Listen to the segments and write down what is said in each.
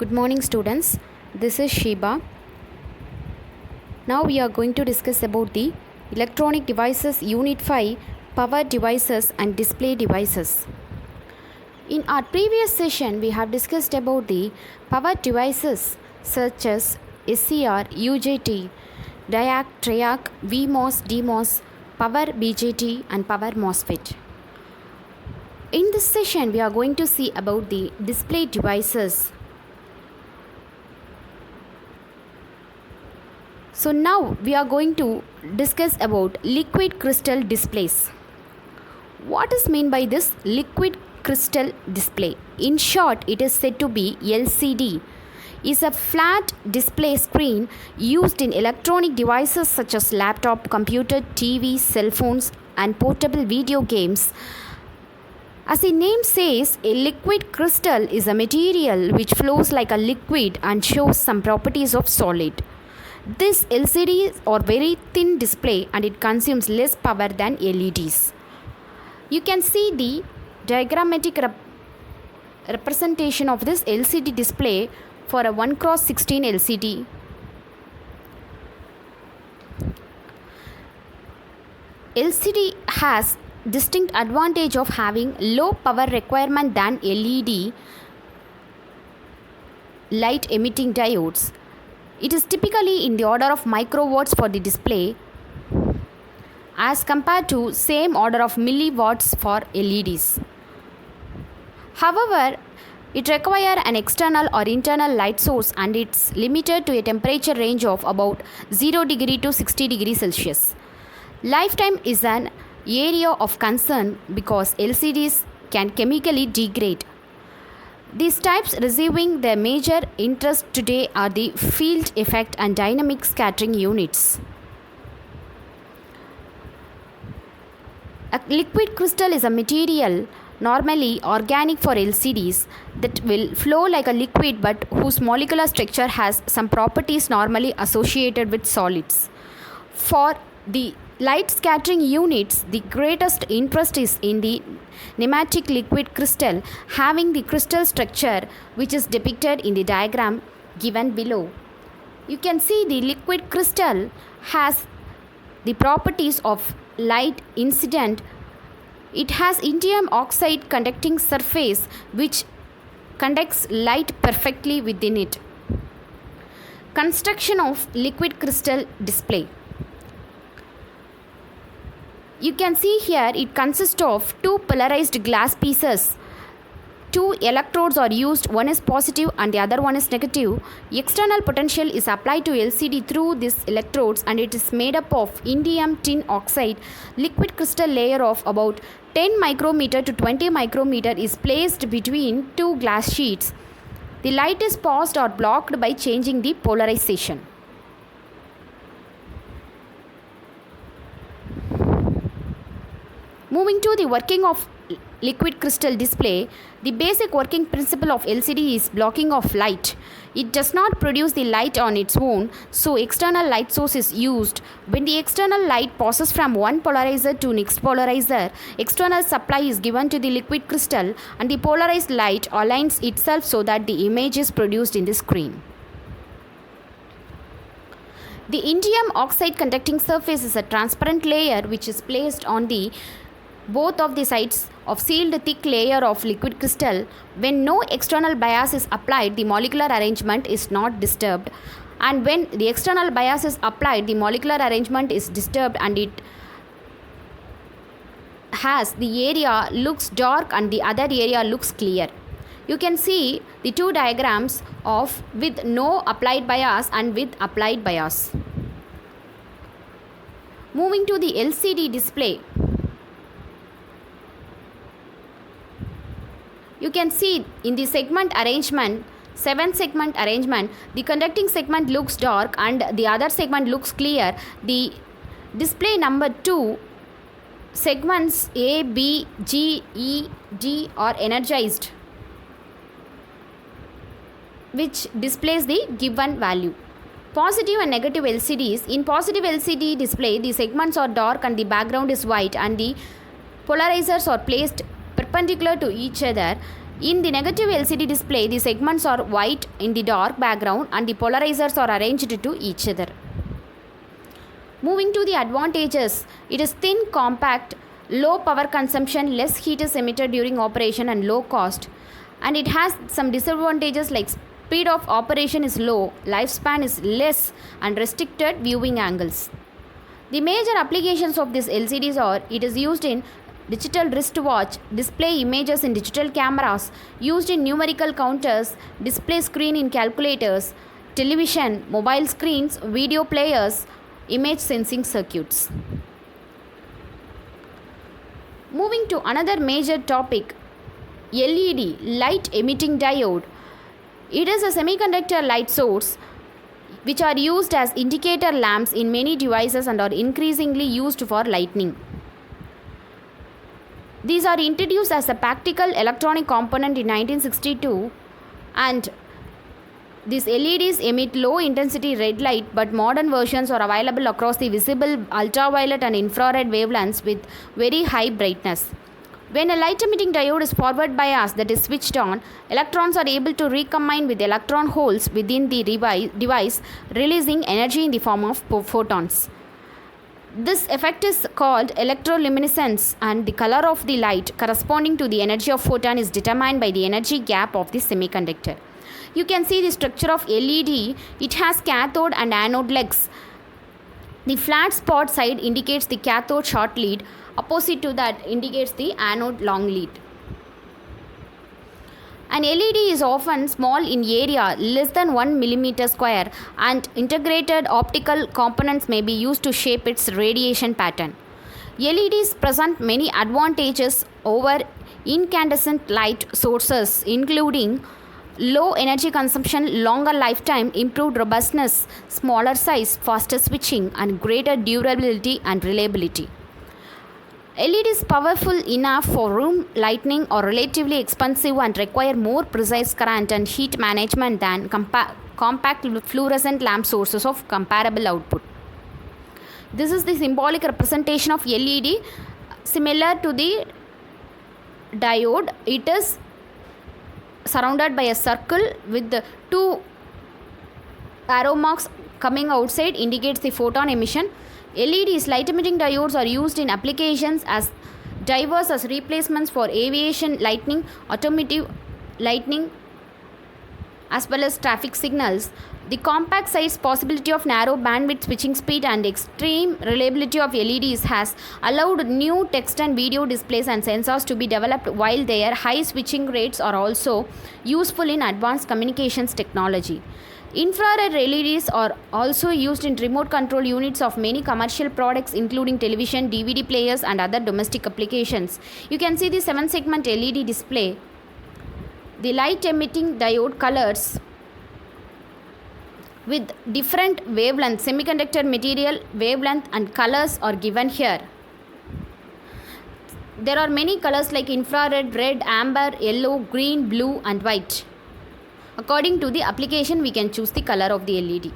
Good morning, students. This is Sheba. Now we are going to discuss about the Electronic Devices Unit 5, Power Devices and Display Devices. In our previous session, we have discussed about the power devices such as SCR, UJT, DIAC, TRIAC, VMOS, DMOS, Power BJT and Power MOSFET. In this session, we are going to see about the display devices. So now we are going to discuss about liquid crystal displays. What is meant by this liquid crystal display? In short, it is said to be LCD. Is a flat display screen used in electronic devices such as laptop, computer, TV, cell phones and portable video games. As the name says, a liquid crystal is a material which flows like a liquid and shows some properties of solid. This LCD are very thin display and it consumes less power than LEDs. You can see the diagrammatic representation of this LCD display for a 1x16 LCD. LCD has distinct advantage of having low power requirement than LED light emitting diodes. It is typically in the order of microwatts for the display as compared to same order of milliwatts for LEDs. However, it requires an external or internal light source and it's limited to a temperature range of about 0 degree to 60 degrees Celsius. Lifetime is an area of concern because LCDs can chemically degrade. These types receiving their major interest today are the field effect and dynamic scattering units. A liquid crystal is a material normally organic for LCDs that will flow like a liquid but whose molecular structure has some properties normally associated with solids. For the light scattering units, the greatest interest is in the nematic liquid crystal having the crystal structure which is depicted in the diagram given below. You can see the liquid crystal has the properties of light incident. It has indium oxide conducting surface which conducts light perfectly within it. Construction of liquid crystal display. You can see here it consists of two polarized glass pieces. Two electrodes are used, one is positive and the other one is negative. External potential is applied to LCD through these electrodes and it is made up of indium tin oxide. Liquid crystal layer of about 10 micrometer to 20 micrometer is placed between two glass sheets. The light is paused or blocked by changing the polarization. Moving to the working of liquid crystal display, the basic working principle of LCD is blocking of light. It does not produce the light on its own, so external light source is used. When the external light passes from one polarizer to next polarizer, external supply is given to the liquid crystal and the polarized light aligns itself so that the image is produced in the screen. The indium oxide conducting surface is a transparent layer which is placed on the both of the sides of sealed thick layer of liquid crystal. When no external bias is applied, the molecular arrangement is not disturbed, and when the external bias is applied, the molecular arrangement is disturbed and it has the area looks dark and the other area looks clear. You can see the two diagrams of with no applied bias and with applied bias. Moving to the LCD display. You can see in the segment arrangement, 7 segment arrangement, the conducting segment looks dark and the other segment looks clear. The display number 2 segments A, B, G, E, D are energized, which displays the given value. Positive and negative LCDs. In positive LCD display, the segments are dark and the background is white and the polarizers are placed perpendicular to each other. In the negative LCD display, the segments are white in the dark background and the polarizers are arranged to each other. Moving to the advantages, it is thin, compact, low power consumption, less heat is emitted during operation and low cost. And it has some disadvantages like speed of operation is low, lifespan is less and restricted viewing angles. The major applications of these LCDs are it is used in digital wristwatch, display images in digital cameras, used in numerical counters, display screen in calculators, television, mobile screens, video players, image sensing circuits. Moving to another major topic, LED, light emitting diode. It is a semiconductor light source which are used as indicator lamps in many devices and are increasingly used for lighting. These are introduced as a practical electronic component in 1962 and these LEDs emit low intensity red light, but modern versions are available across the visible ultraviolet and infrared wavelengths with very high brightness. When a light emitting diode is forward biased, that is switched on, electrons are able to recombine with electron holes within the device, releasing energy in the form of photons. This effect is called electroluminescence, and the color of the light corresponding to the energy of photon is determined by the energy gap of the semiconductor. You can see the structure of LED. It has cathode and anode legs. The flat spot side indicates the cathode short lead. Opposite to that indicates the anode long lead. An LED is often small in area, less than 1 millimeter square, and integrated optical components may be used to shape its radiation pattern. LEDs present many advantages over incandescent light sources, including low energy consumption, longer lifetime, improved robustness, smaller size, faster switching, and greater durability and reliability. LED is powerful enough for room lighting or relatively expensive and require more precise current and heat management than compact fluorescent lamp sources of comparable output. This is the symbolic representation of LED. Similar to the diode, it is surrounded by a circle with the two arrow marks coming outside indicates the photon emission. LEDs, light emitting diodes, are used in applications as diverse as replacements for aviation lighting, automotive lighting, as well as traffic signals. The compact size, possibility of narrow bandwidth switching speed, and extreme reliability of LEDs has allowed new text and video displays and sensors to be developed, while their high switching rates are also useful in advanced communications technology. Infrared LEDs are also used in remote control units of many commercial products, including television, DVD players, and other domestic applications. You can see the 7-segment LED display. The light emitting diode colors with different wavelengths, semiconductor material wavelength and colors are given here. There are many colors like infrared, red, amber, yellow, green, blue, and white. According to the application, we can choose the color of the LED.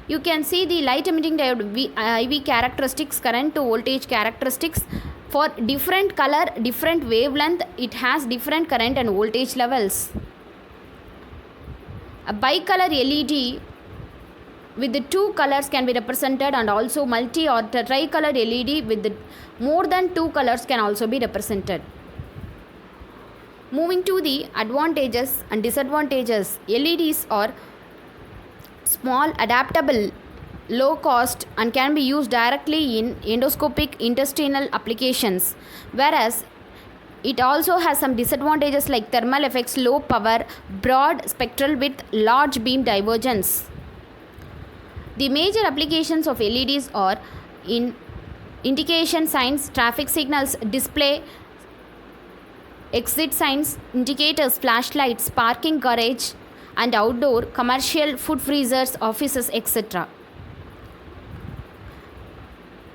You can see the light emitting diode IV characteristics, current to voltage characteristics. For different color, different wavelength, it has different current and voltage levels. A bicolor LED with the two colors can be represented, and also multi or tricolored LED with the more than two colors can also be represented. Moving to the advantages and disadvantages, LEDs are small, adaptable, low cost, and can be used directly in endoscopic intestinal applications, whereas it also has some disadvantages like thermal effects, low power, broad spectral width, large beam divergence. The major applications of LEDs are in indication signs, traffic signals, display, exit signs, indicators, flashlights, parking garage and outdoor, commercial, food freezers, offices, etc.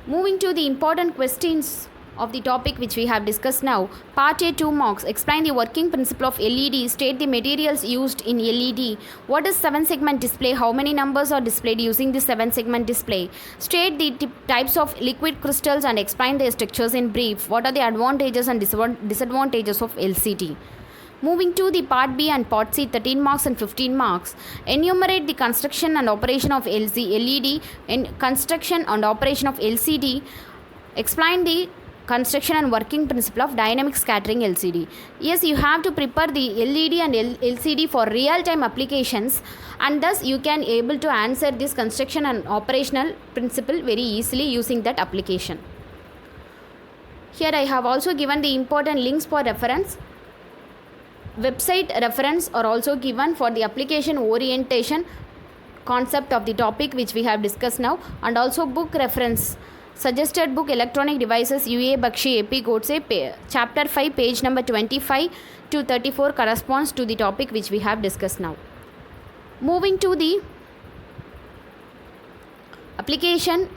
Moving to the important questions of the topic which we have discussed now. Part A 2 marks. Explain the working principle of LED. State the materials used in LED. What is 7-segment display? How many numbers are displayed using the 7-segment display? State the types of liquid crystals and explain their structures in brief. What are the advantages and disadvantages of LCD? Moving to the part B and part C, 13 marks and 15 marks. Enumerate the construction and operation of LED and construction and operation of LCD. Explain the construction and working principle of dynamic scattering LCD. Yes, you have to prepare the LED and LCD for real-time applications, and thus you can able to answer this construction and operational principle very easily using that application. Here I have also given the important links for reference. Website reference are also given for the application orientation concept of the topic which we have discussed now, and also book reference. Suggested book Electronic Devices UA Bakshi AP Godse, chapter 5, page number 25 to 34 corresponds to the topic which we have discussed now. Moving to the application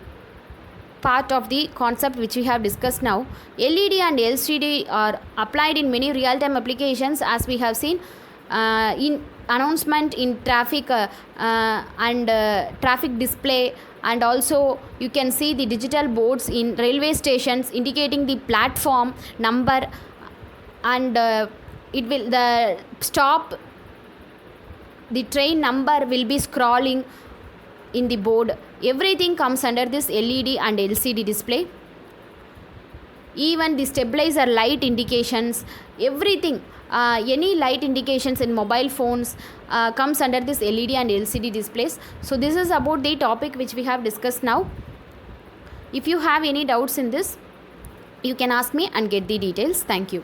part of the concept which we have discussed now, LED and LCD are applied in many real-time applications, as we have seen in announcement in traffic and traffic display, and also you can see the digital boards in railway stations indicating the platform number, and the train number will be scrolling in the board. Everything comes under this LED and LCD display. Even the stabilizer light indications, everything, any light indications in mobile phones comes under this LED and LCD displays. So this is about the topic which we have discussed now. If you have any doubts in this, you can ask me and get the details. Thank you.